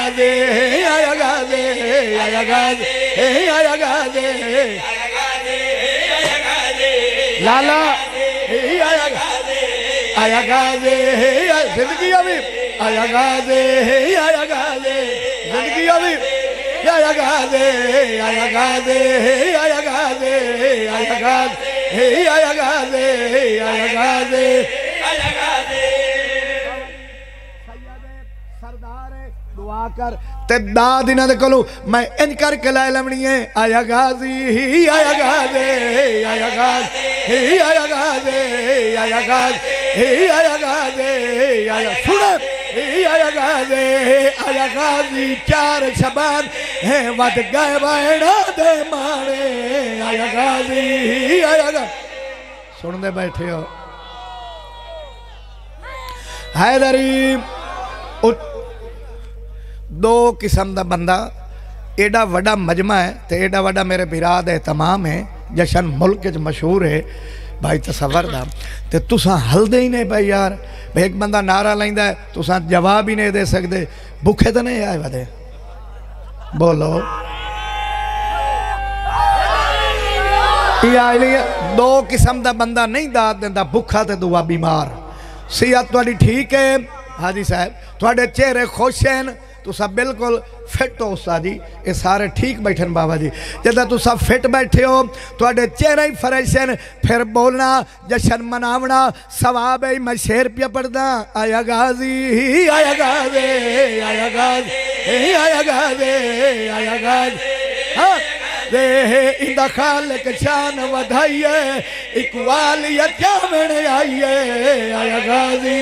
गाज़ी आया गाज़ी आया गाज़ी आया गाज़ी लाला आया गाज़ी आया गाज़ी जिंदगी अभी आया गाज़ी आया गाज़ी जिंदगी अभी आया गाज़ी आया गाज़ी आया गाज़ी आया गाज़ी आया गाज़ी आया गाज़ी आया गाज़ी सरदार दुआ कर ते दाद इन्हां दे कोलों मैं इंज करके लै लवनी है आया गाज़ी आया गाज़ी आया गाज़ी आया गाज़ी आया गाज़ी आया गाज़ी आया सुन आया गाज़ी आया गाज़ी चार शबान है वध गए बैणा दे मारे आया गाज़ी आया गाज़ी सुन दे बैठे हो हैदरी दो किस्म का बंदा एडा वड्डा मजमा है तो एडा वड्डा मेरे बिराद है तमाम है जशन मुल्क च मशहूर है भाई तसवर दा ते तुसा हलदे ही नहीं भाई यार भाई एक बंदा नारा लेंदा है तुसा जवाब ही नहीं दे सकते भूखे तो नहीं आए वदे बोलो दो किस्म का बंदा नहीं दाद देंदा भूखा ते दुआ बीमार सेहत तुहाडी ठीक है हाजी साहब तुहाडे चेहरे खुश हैं तुसा बिल्कुल फिट हो उस्ताद जी ये सारे ठीक बैठन बाबा जी जब तुसा फिट बैठे हो तुहाडे चेहरे ही फ्रेश हैं फिर बोलना जशन मनावना सवाब है मैं शेर पिया पढ़दा आया गाज़ी आया गाज़ी आया गाज़ी आया गाज़ी आया गाज़ी हाँ दे इंदा खालिक शान वधाइए इकवालियत जावण आइए आया गाज़ी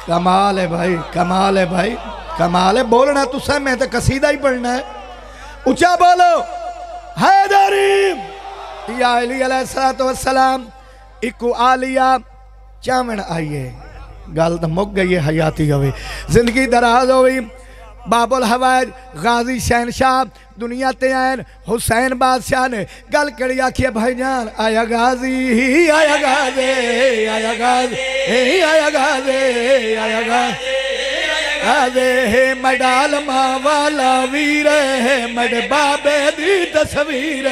कमाल है भाई कमाल है भाई कमाल है बोलना तुसा मैं तो कसीदा ही पढ़ना है ऊंचा बोलो हैदरी या अली अलैहिस्सलातु वस्सलाम इको आलिया चावण आइए गल तो मुक गई है हयाती होवे जिंदगी दराज होवी बाबुल हवाज गाजी शहनशाह दुनिया ते आयन हुसैन बादशाह ने गल कड़ी आखी भाईजान आया गाजी आया गाजी आया गाजी आया गाजी आया गाजी मडाल मावाला वीर मड बाबे दी तस्वीर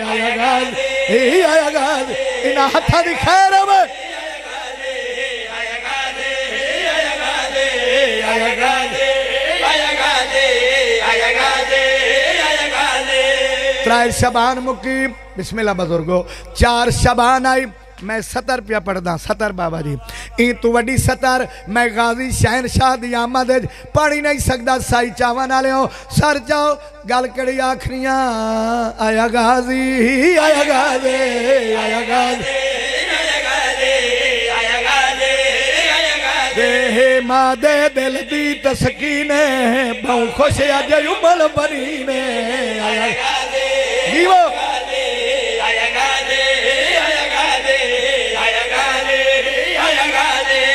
आया गाजी आया गाजी इना हथा दी खैर आया गाजी त्राय शबान मुकी बिस्मिल्लाह बुजुर्गो चार शबान आई मैं 70 रुपया पढ़दा 70 बाबा जी ई तू वड्डी 70 मैं गाजी शहनशाह दी आमद पढ़ी नहीं सकदा साई चावन वाले हो सर जाओ गल कड़ी आखरियां आया गाजी आया गाजी आया गाजी माँ दे दिल दी तस्कीने बहु खुश अज उमल बनी ने आया जीवो आया गाजे आया गाजे आया गाजे आया गाजे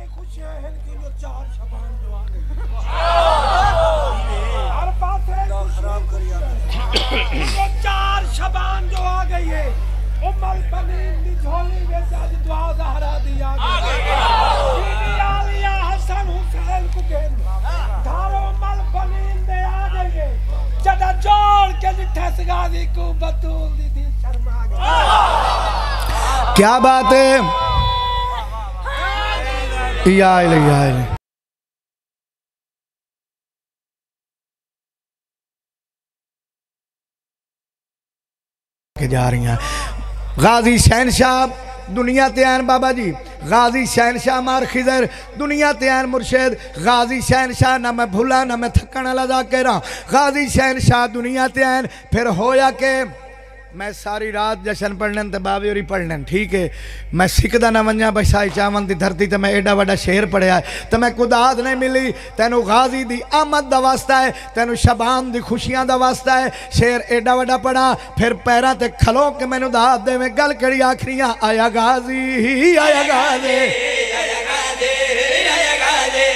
खुश है इनकी जो चार शबान जो आ गई हर बात है खराब करिया जो चार शबान जो आ गई है उमल बनी दी झोली में आज दुआ ज़हरा दिया बीबी आलिया हसन हुसैन को गेन धारो उमल बनी दे आ गए जदा जोड़ के ठस गाजी को बतूल दी थी शर्मा गई क्या बात है या के जा रही हैं गाजी शहनशाह दुनिया ते आन बाबा जी गाजी शहनशाह मार खिजर दुनिया ते आन मुर्शद गाजी शहनशाह ना मैं भूला ना मैं थकन वाला जा कह रहा गाजी शहनशाह दुनिया ते आन फिर होया के मैं सारी रात जशन पढ़ने ते बाबी और पढ़ने ठीक है मैं सिखदा ना वंजा बसाई चावन की धरती ते मैं एडा वड्डा शेर पढ़िया तो मैं कुदाद नहीं मिली तेनू गाजी दी आमद दा वास्ता है तेनू शबान दी खुशियां दा वास्ता है शेर एडा वड्डा पढ़ा फिर पैरों ते खलो के मैनू दाद दे मैं गल कड़ी आखरियां आया गाजी आया गाजी आया गाजी आया गाजी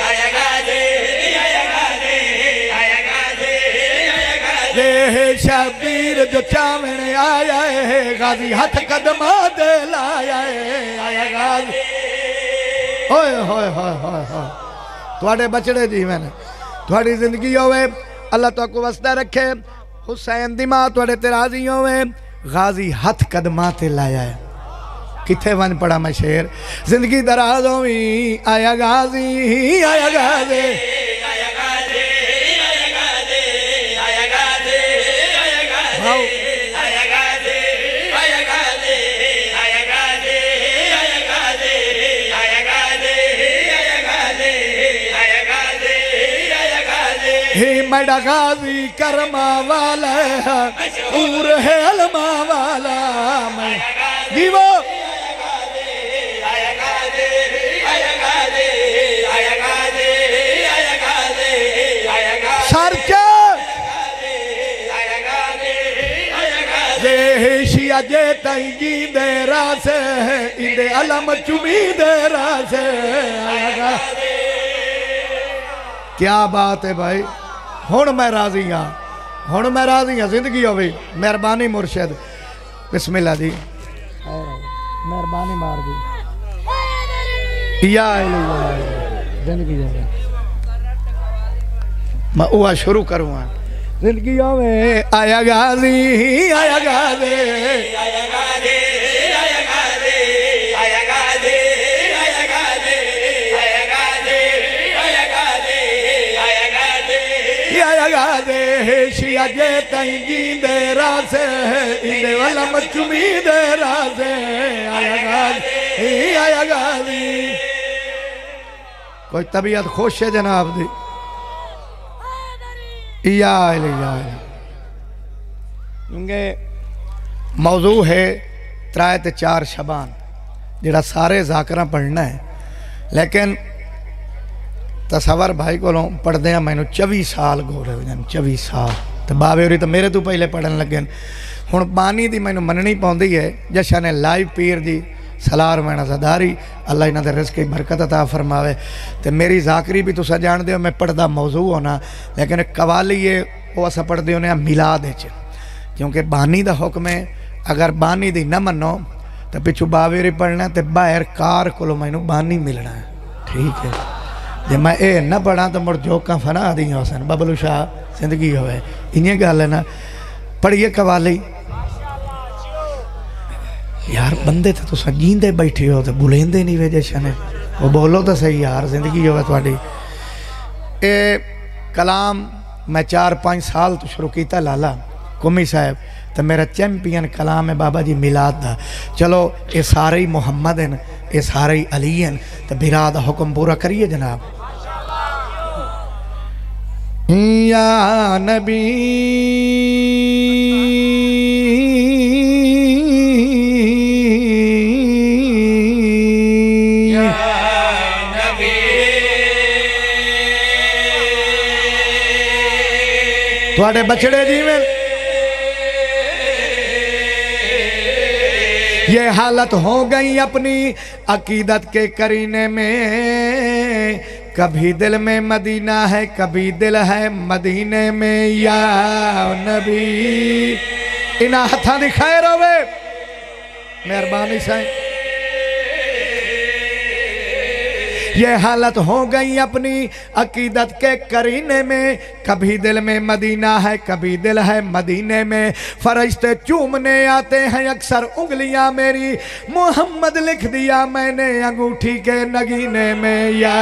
आया गाजी आया गाजी आया गाजी आया गाजी शबीर जो चावण आया है गाजी हथ कदमा दे लाया है आया गाजी होए होए होए होए होए थोड़े बचड़े जीवन थोड़ी जिंदगी होवे अल्लाह तो को वसदा रखे हुसैन दी मां थोड़े ते राजी होवे गाजी हथ कदमा ते लाया है किथे वन पड़ा मैं शेर जिंदगी दराज होवी आया गाजी आया गाजी आया गाजी आया गाजी आया गाजी आया गाजी आया गाजी आया गाजी आया गाजी आया गाजी आया गाजी आया गाजी आया गाजी आया गाजी हे मेरा गाजी करमा वाला मशहूर है अलमा वाला मैं जीवो जे तई जी दे रास इंदे अलम चुमी दे रास क्या बात है भाई हुण मैं राजी हाँ हुण मैं राजी हाँ जिंदगी होवे मेहरबानी मुर्शद बिस्मिल्लाह जी मेहरबानी मार दी या जिंदगी जावे मैं वो शुरू करूँ जिंदगी में आया गाजी आया गाजी आया गाजी आया गाजी आया गाजी आया गाजी आया गाजी आया गाजी आया गाजी आया गाजी शिया जे तई जींदे रास इंदे वाला मचुमी दे रास आया गाजी आया गाजी कोई तबीयत खुश है जनाब दी क्योंकि मौजू है 3 ते 4 शबान जरा सारे जाकरा पढ़ना है लेकिन तसवर भाई को पढ़दे मैनू 24 साल गोरे हो जान 24 साल तो बाबे होरी तो मेरे तो पहले पढ़न लगे हुण बानी दी मैनू मननी पौंदी है जशन लाइव पीर जी सलार मैना सदारी अल्लाह इन्हां दे रिज़्क़ की बरकत अता फरमावे तो मेरी जाकरी भी तुसा जानते हो मैं पढ़दा मौजू होना लेकिन कवाली है वो अस पढ़ते होने मिलाद क्योंकि बानी दा हुक्म है अगर बानी दी न मनो तो पिछू बावेरी पढ़ना तो बाहर कार को मैनू बानी मिलना है ठीक है जे मैं ये न पढ़ा तो मुड़ जोका फना दी सन बबलू शाह जिंदगी होवे इं गल है ना पढ़िए कवाली यार बंदे तो तुस जींदे बैठे हो तो बुलेंदे नहीं वे जशन वो बोलो तो सही यार जिंदगी हो थोड़ी ये कलाम मैं 4-5 साल तो शुरू किया लाला कुमी साहब तो मेरा चैंपियन कलाम है बाबा जी मिलाद दा चलो ये सारे ही मुहम्मद हैं ये सारे ही अली हैं तो बिरा दा हुक्म पूरा करिए जनाब या नबी थोड़े बछड़े जीवन ये हालत हो गई अपनी अकीदत के करीने में कभी दिल में मदीना है कभी दिल है मदीने में या नबी इना हथा दी खैर होवे मेहरबानी साईं ये हालत हो गई अपनी अकीदत के करीने में कभी दिल में मदीना है कभी दिल है मदीने में फरिश्ते चूमने आते हैं अक्सर उंगलियां मेरी मोहम्मद लिख दिया मैंने अंगूठी के नगीने में या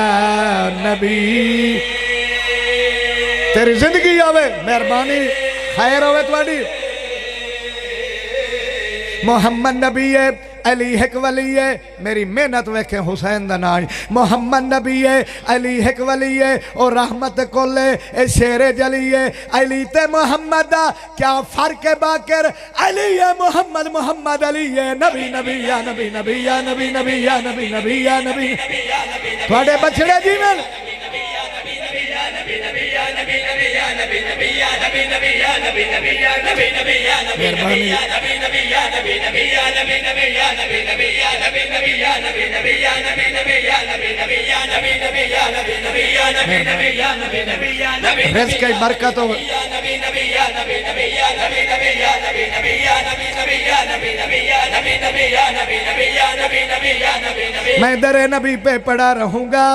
नबी तेरी जिंदगी आवे मेहरबानी खैर होवे तुम्हारी मोहम्मद नबी है अली हिक वली है मेरी मेहनत वेखे हुसैन दा नाम मोहम्मद नबी है अली हिक वली है और रहमत कोले ए शेरे जली है अली ते मोहम्मद दा क्या फर्क है बाकर अली है मोहम्मद मोहम्मद अली है नबी नबी या नबी नबी या नबी नबी या नबी नबी या नबी थोड़े बछड़े जीवन रिज़्क़ की बरकत हो। मैं दरे नबी पे पड़ा रहूंगा,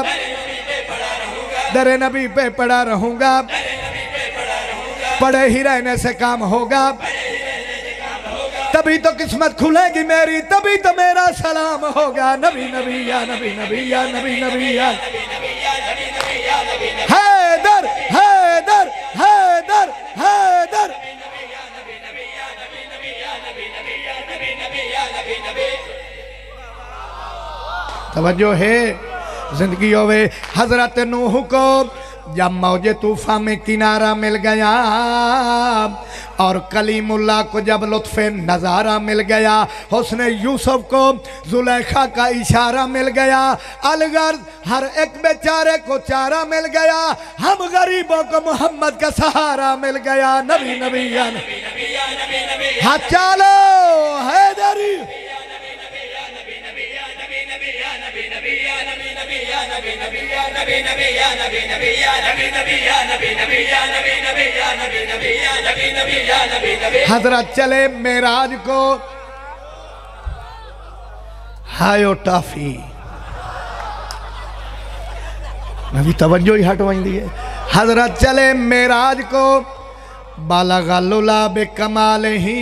दरे नबी पे पड़ा रहूंगा, पड़े ही रहने से काम होगा, तभी तो किस्मत खुलेगी मेरी, तभी तो मेरा सलाम होगा। नबी नबी या नबी नबी या नबी नबी या हैदर हैदर हैदर हैदर। तवज्जो है, जिंदगी होवे हजरत नूह को जब मौजे तूफान में किनारा मिल गया और कलीमुल्लाह को जब लुत्फ़े नज़ारा मिल गया, हुस्ने यूसुफ को जुलेखा का इशारा मिल गया, अलगर हर एक बेचारे को चारा मिल गया, हम गरीबों को मोहम्मद का सहारा मिल गया। नबी नबी या नबी, हाँ चलो हैदरी। हजरत चले मेराज को, हायो टाफी नबी तवज्जो ही हटवाई है। हजरत चले मेराज को, बालगलुला बेकमाल ही।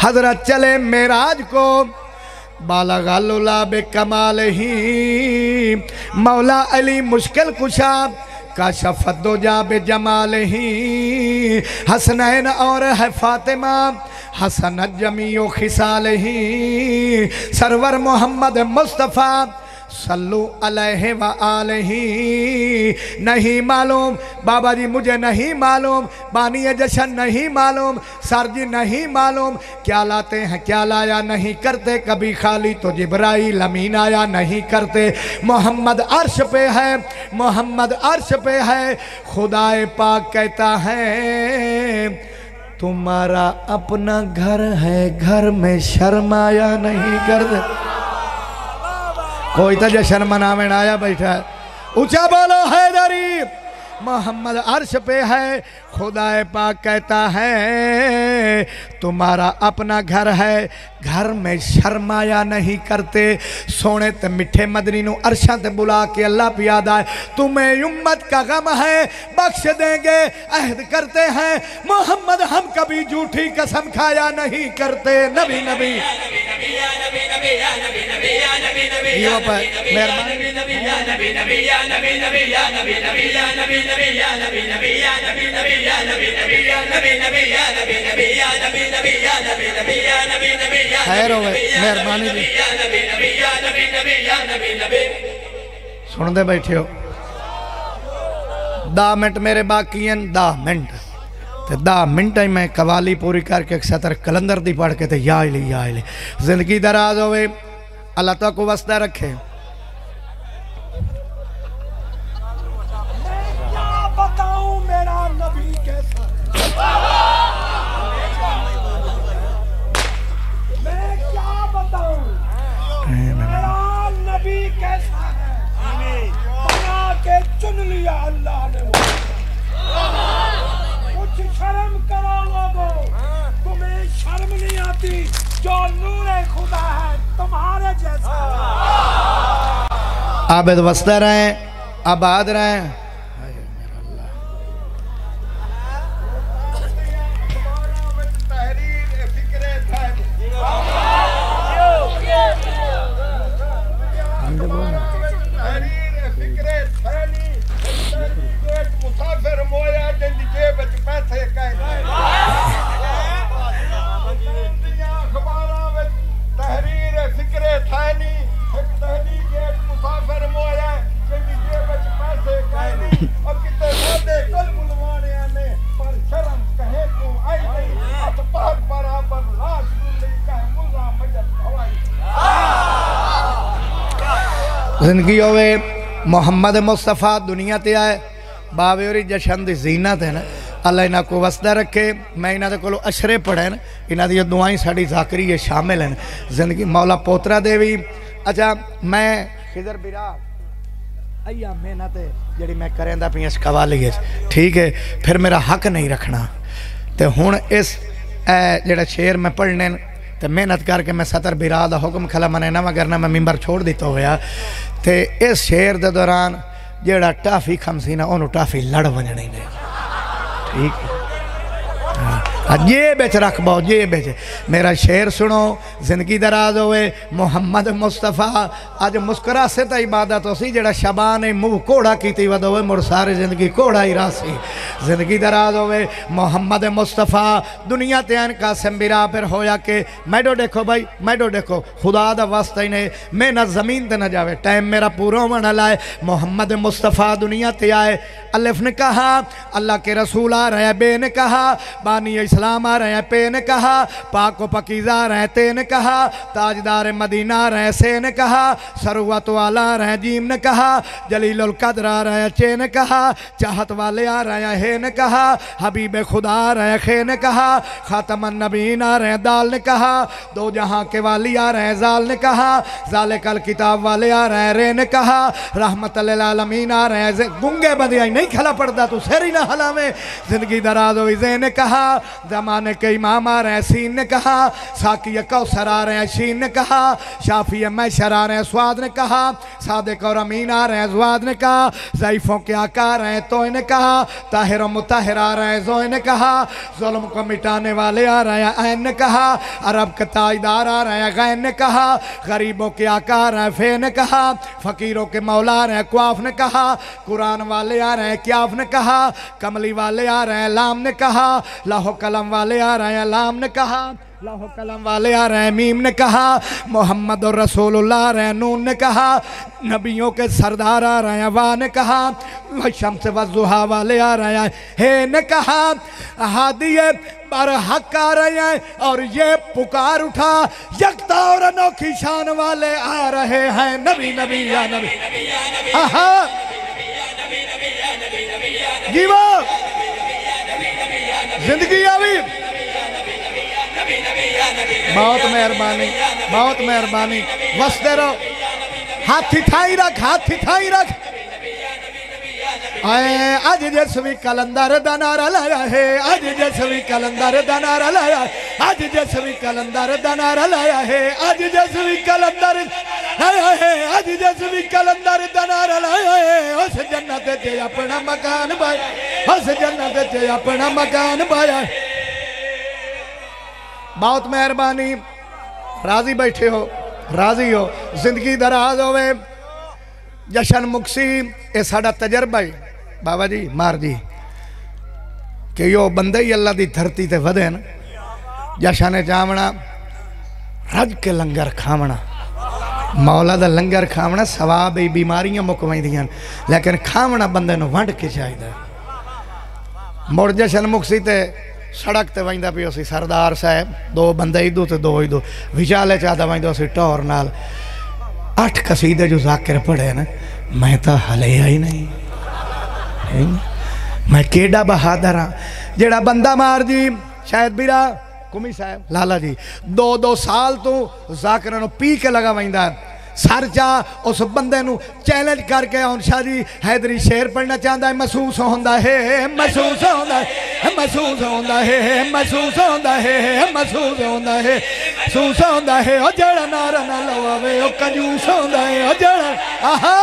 हजरत चले मेराज को, बालगलुला बेकमाल ही। मौला अली मुश्किल कुशा का शफत जा बे जमाल ही। हसनैन और है फातिमा हसन जमीओ खिसाल ही। सरवर मोहम्मद मुस्तफ़ा सल्लु अलैहि व आलिही। नहीं मालूम बाबा जी, मुझे नहीं मालूम, बानिए जशन नहीं मालूम, सर जी नहीं मालूम, क्या लाते हैं क्या लाया नहीं करते, कभी खाली तो जिब्राइल अमीन आया नहीं करते। मोहम्मद अर्श पे है, मोहम्मद अर्श पे है, खुदाए पाक कहता है तुम्हारा अपना घर है, घर में शर्माया नहीं करते। कोई तो जश्न मनावे आया बैठा है, ऊंचा बोलो हैदरी। मोहम्मद अर्श पे है, खुदाए पाक कहता है तुम्हारा अपना घर है, घर में शर्माया नहीं करते। सोने ते मिठे मदनी नू अर्शा ते बुला के अल्लाह पियादा है, तुम्हें उम्मत का गम है बख्श देंगे अहद करते हैं। मोहम्मद हम कभी झूठी कसम खाया नहीं करते। नबी नबी मेहरबानी जी सुन दे बैठे हो। 10 मिनट मेरे बाकी हैं, 10 मिनट ते 10 मिनट ही मैं कवाली पूरी करके सतर कलंदर दी पढ़ के ते या इली जिंदगी दराज होवे, अल्लाह तो को वस्ता रखे। चुन लिया अल्लाह ने, कुछ शर्म करो लोगों, तुम्हें शर्म नहीं आती जो नूरे खुदा है तुम्हारे जैसा। आबिद वस्ता रहे, आबाद रहे। जिंदगी होवे मोहम्मद मुस्तफ़ा दुनिया ते आए बावे और जशन की जीनत है ना अल्लाह इन्हों को वसदा रखे। मैं इन्हों को अशरे पढ़े न इन्हों दी दुआएं साड़ी जाकरी ये शामिल हैं जिंदगी मौला पोतरा दे भी। अच्छा मैं खिजर बिरा अया मेहनत जी मैं करेंदा पी इस कवाली ठीक है फिर मेरा हक नहीं रखना तो हुण इस जेड़ा शेर मैं पढ़ने तो मेहनत करके मैं सतर बिरा दा हुक्म खला मने नवा करना मैं मिंबर छोड़ दिता होया तो इस शेर के दौरान जेड़ा टाफी खमसी ना उन्होंने टाफी लड़ वजनी ने ठीक है ये बिच रख बो ये बिच मेरा शेर सुनो जिंदगी दराज होवे मोहम्मद मुस्तफ़ा अज मुस्कुरा से तो इबादत हो सी जेड़ा शबान मुँह घोड़ा की वध होवे मुड़ सारी जिंदगी घोड़ा ही रासी जिंदगी दराज होवे मोहम्मद मुस्तफ़ा दुनिया त्यान कासिम बिरा फिर होया के मैडो देखो भाई मैडो देखो खुदा दा वास्ता ही ने मेहनत जमीन ते न जावे टाइम मेरा पूरा होने लाए मोहम्मद मुस्तफ़ा दुनिया ते आए अलिफ ने कहा अल्लाह के रसूल आ रहे बे ने कहा बानी इस्लाम आ रहे पे ने कहा पाको पकीज़ा आ रहे ते ने कहा ताजदार मदीना आ रहे से ने कहा सरुवत वाला आ रहे जीम ने कहा जलीलुल कद्र आ रहे चे ने कहा चाहत वाले आ रहे हे ने कहा हबीब खुदा आ रहे खे ने कहा खातमन नबीन आ रहे दाल ने कहा दो जहां के वाली आ रहे जाल ने कहा जाले कल किताब वाले आ रहे रे ने कहा रहमत लिल आलमीन आ रहे गुंगे बंदिया नहीं खला पड़ता तू सिर ही ना हलावे जिंदगी दराज हुई जे ने कहा जमाने के इमाम आ रहे हैं सीन ने कहा साकी कौसर आ रहे हैं शीन ने कहा शाफी मैशर आ रहे हैं स्वाद ने कहा सादिक और अमीन आ रहे हैं जवाद ने कहा ज़ईफ़ों के आका आ रहे हैं तो ने कहा ताहिर और मुताहिर आ रहे हैं जोए ने कहा जुल्म को मिटाने वाले आ रहे हैं ऐन ने कहा अरब के ताजदार आ रहे हैं गैन ने कहा गरीबों के आका आ रहे हैं फे ने कहा फ़कीरों के मौला आ रहे हैं क्वाफ ने कहा कुरान वाले आ रहे हैं क्याफ ने कहा कमली वाले आ रहे हैं लाम ने कहा लाहो कलम वाले आ रहे हैं लाम ने कहा लाहो कलम वाले आ रहे हैं मीम ने कहा मोहम्मद और रसूलुल्लाह आ रहे हैं नून ने कहा नबियों के सरदार आ रहे हैं वाह ने कहा शम्स वज़ुहा वाले आ रहे हैं हे ने कहा हादिये पर हक आ रहे हैं और ये पुकार उठा यकता और अनोखी शान वाले आ रहे हैं नबी नबी या नबी आहा जीवा जिंदगी आवी बहुत मेहरबानी वसते रहो हाथी ठाई रख अज जसवी कलंदर दा नारा लाया है अज जसवी कलंदर दा नारा लाया अज जसवी कलंदर दा नारा लाया है अज जसवी कलंदर लाया है अज जसवी कलंदर दा नारा लाया है उस जन्नत ते अपना मकान पाया उस जन्नत ते अपना मकान पाया। बहुत मेहरबानी राजी बैठे हो राजी हो जिंदगी दराज होवे जशन मुक्सी ये साडा तजर्बा है बाबा जी मार जी कि यो बंदे ही अल्लाह की धरती ते वधे न जशन जावना रज के लंगर खावना मौला दा लंगर खावना सवाब ही बीमारियां मुक वैंदियां लेकिन खावना बंदे नूं वंड के चाहिए। मुड़ जशन मुक्सी ते सड़क ते वंदा पियो सी सरदार साहब दो बंदे इदू ते दो इदू विचाले चाहता वंदो सी टोर नाल 8 कसीदे जो जाकिर पढ़े ना मैं तो हलिया ही नहीं मैं केडा बहादुर हाँ जेड़ा बंदा मार जी शायद बिरा कुमी साहब लाला जी 2-2 साल तो जाकिर पी के लगा वंदा सर जा उस बंदे नू चैलेंज करके आउन शाह जी हैदरी शेर पढ़ना चाहता है महसूस होंदा है महसूस होंदा है महसूस होंदा है महसूस होंदा है महसूस होंदा है महसूस होंदा है ओ जेड़ा नारा ना लवावे ओ कंजूस होंदा है ओ जेड़ा आहा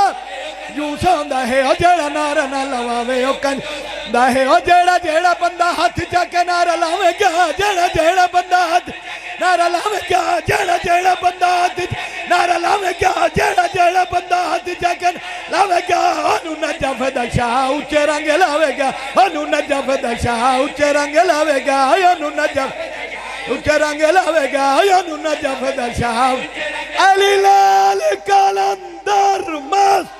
जूस होंदा है ओ जेड़ा नारा ना लवावे ओ कंजूस है ओ जेड़ा जेड़ा बंदा हाथ जाके नारा लावेगा जेड़ा जेड़ा बंदा हाथ नारा लावेगा जेड़ा जेड़ा बंदा हाथ नारा लावेगा जेड़ा जेड़ा बंदा हाथ जाके लावेगा ओनू नजफ दा शाह ऊंचे रंग लावेगा ओनू नजफ दा शाह ऊंचे रंग लावेगा ओनू नजफ ऊंचे रंग लावेगा ओनू नजफ दा शाह अली लाल कलंदर मस्त